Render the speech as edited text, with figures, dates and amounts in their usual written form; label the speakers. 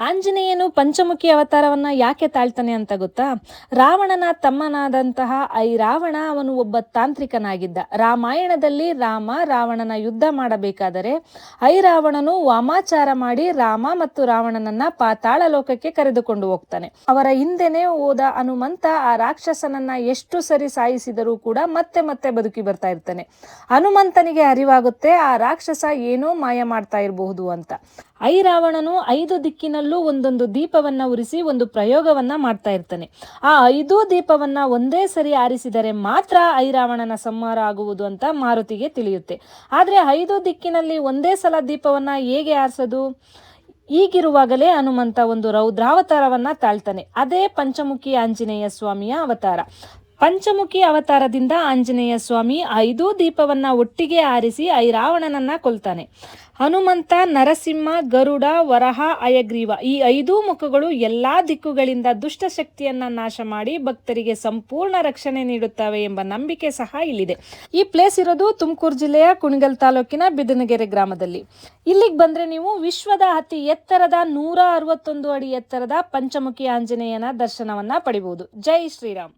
Speaker 1: ಆಂಜನೇಯನು ಪಂಚಮುಖಿ ಅವತಾರವನ್ನ ಯಾಕೆ ತಾಳ್ತಾನೆ ಅಂತ ಗೊತ್ತಾ? ರಾವಣನ ತಮ್ಮನಾದಂತಹ ರಾವಣ ಅವನು ಒಬ್ಬ ತಾಂತ್ರಿಕನಾಗಿದ್ದ. ರಾಮಾಯಣದಲ್ಲಿ ರಾವಣನ ಯುದ್ಧ ಮಾಡಬೇಕಾದರೆ ರಾವಣನು ವಾಮಾಚಾರ ಮಾಡಿ ರಾಮ ಮತ್ತು ರಾವಣನನ್ನ ಪಾತಾಳ ಲೋಕಕ್ಕೆ ಕರೆದುಕೊಂಡು ಹೋಗ್ತಾನೆ. ಅವರ ಹಿಂದೆನೆ ಹೋದ ಹನುಮಂತ ಆ ರಾಕ್ಷಸನನ್ನ ಎಷ್ಟು ಸರಿ ಸಾಯಿಸಿದರೂ ಕೂಡ ಮತ್ತೆ ಮತ್ತೆ ಬದುಕಿ ಬರ್ತಾ ಇರ್ತಾನೆ. ಹನುಮಂತನಿಗೆ ಅರಿವಾಗುತ್ತೆ ಆ ರಾಕ್ಷಸ ಏನೋ ಮಾಯ ಮಾಡ್ತಾ ಇರಬಹುದು ಅಂತ. ರಾವಣನು 5 ದಿಕ್ಕಿನಲ್ಲೂ ಒಂದೊಂದು ದೀಪವನ್ನ ಉರಿಸಿ ಒಂದು ಪ್ರಯೋಗವನ್ನ ಮಾಡ್ತಾ ಇರ್ತಾನೆ. ಆ 5 ದೀಪವನ್ನ ಒಂದೇ ಸರಿ ಆರಿಸಿದರೆ ಮಾತ್ರ ರಾವಣನ ಸಂಹಾರ ಆಗುವುದು ಅಂತ ಮಾರುತಿಗೆ ತಿಳಿಯುತ್ತೆ. ಆದ್ರೆ 5 ದಿಕ್ಕಿನಲ್ಲಿ ಒಂದೇ ಸಲ ದೀಪವನ್ನ ಹೇಗೆ ಆರಿಸೋದು? ಈಗಿರುವಾಗಲೇ ಹನುಮಂತ ಒಂದು ರೌದ್ರಾವತಾರವನ್ನ ತಾಳ್ತಾನೆ. ಅದೇ ಪಂಚಮುಖಿ ಆಂಜನೇಯ ಸ್ವಾಮಿಯ ಅವತಾರ. ಪಂಚಮುಖಿ ಅವತಾರದಿಂದ ಆಂಜನೇಯ ಸ್ವಾಮಿ 5 ದೀಪವನ್ನ ಒಟ್ಟಿಗೆ ಆರಿಸಿ ರಾವಣನನ್ನ ಕೊಲ್ತಾನೆ. ಹನುಮಂತ, ನರಸಿಂಹ, ಗರುಡ, ವರಹ, ಹಯಗ್ರೀವ ಈ 5 ಮುಖಗಳು ಎಲ್ಲಾ ದಿಕ್ಕುಗಳಿಂದ ದುಷ್ಟ ಶಕ್ತಿಯನ್ನ ನಾಶ ಮಾಡಿ ಭಕ್ತರಿಗೆ ಸಂಪೂರ್ಣ ರಕ್ಷಣೆ ನೀಡುತ್ತವೆ ಎಂಬ ನಂಬಿಕೆ ಸಹ ಇಲ್ಲಿದೆ. ಈ ಪ್ಲೇಸ್ ಇರೋದು ತುಮಕೂರು ಜಿಲ್ಲೆಯ ಕುಣಿಗಲ್ ತಾಲೂಕಿನ ಬಿದನಗೆರೆ ಗ್ರಾಮದಲ್ಲಿ. ಇಲ್ಲಿಗೆ ಬಂದ್ರೆ ನೀವು ವಿಶ್ವದ ಅತಿ ಎತ್ತರದ 161 ಅಡಿ ಎತ್ತರದ ಪಂಚಮುಖಿ ಆಂಜನೇಯನ ದರ್ಶನವನ್ನ ಪಡಿಬಹುದು. ಜೈ ಶ್ರೀರಾಮ್.